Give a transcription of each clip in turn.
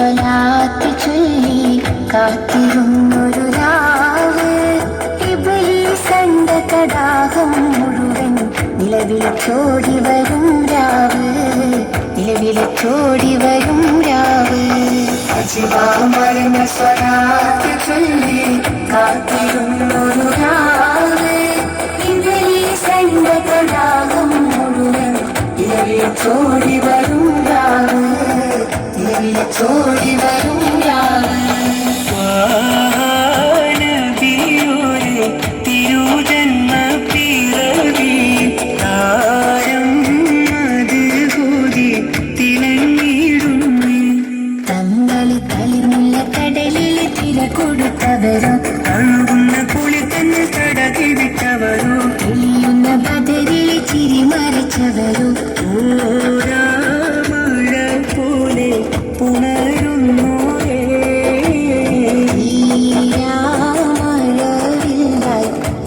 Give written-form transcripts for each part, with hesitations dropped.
സ്വലാത്ത് ചൊല്ലി കാത്തിരുന്നൊരു രാവ്, ഇബ്ലീസന്റെ തടാകം മുഴുവൻ നിലവിളിച്ചോടി വരും രാവ്, നിലവിളിച്ചോടി വരും രാവ്. അജിവാമരണ സ്വലാത്ത് ചൊല്ലി കാത്തിരുന്നൊരു രാവ്, ഇബ്ലീസന്റെ തടാകം മുഴുവൻ നിലവിളിച്ചോടി വരും രാവ്, നിലവിളിച്ചോടി വരും രാവ്. തിരുജന്മ പിറവി താരം മധുഹൂതി തിളങ്ങിടുന്നു. തങ്ങളി തളിർമുള്ള കടലിൽ തിര കൊടുത്തവരോ, അഴുകുന്ന കുളി തന്നെ കടക്കി വിട്ടവരോ, തെളിയുന്ന ബദരിൽ ചിരി മറിച്ചവരോ, മഴ പോലെ പുണരുന്നു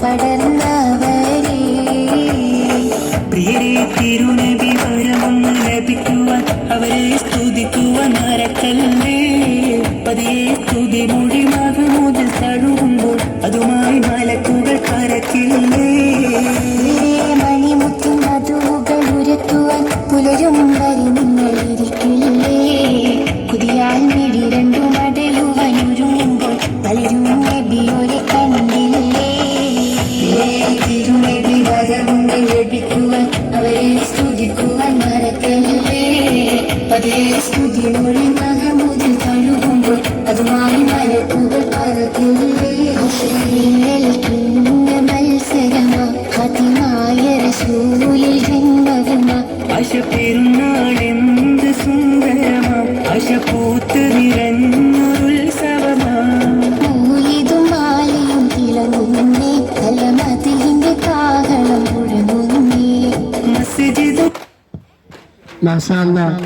പടർന്നവരേ. പ്രിയരെ തിരുനബി വരമൊന്ന് ലഭിക്കുവാൻ അവരെ സ്തുതിക്കുവാൻ മറക്കല്ലേ. പതിയെ സ്തുതി മൊഴി മുതൽ തഴുകുമ്പോൾ അതുമായി മലക്കുകൾ കരക്കില്ലേ. മണിമുത്തും മധുകൾ ഉരത്തുവാൻ പുലരും വരി നിങ്ങളിരിക്കില്ലേ. കുതിയാൽ മിടി രണ്ടു മടലുവാൻ ഒരുങ്ങുമ്പോൾ പലരും നബിയോരെ കണ്ടില്ലേ. തിരുനബി വരമുണ്ട് ലഭിക്കുവാൻ അവരെ സ്തുതിക്കുവാൻ മറക്കല്ലേ. പതിയെ സ്തുതി മൊഴി മുതൽ തഴുകുമ്പോൾ അതുമായി മലക്കുകൾ പറക്കില്ലേ. മത്സരമാ ഹതിമായ റസൂലിൽ ജന്മവുമാ, ആശ പെരുന്നാളെന്ത് സുന്ദരമാം, ആശ പൂത്ത് നിറഞ്ഞൊരുത്സവമാ. പൂയിതും മാലയും തിളങ്ങുന്നേ, കലമതിലിന്റെ കാഹളം മുഴങ്ങുന്നേ. മസ്ജിദ് മാഷാ അല്ലാഹ്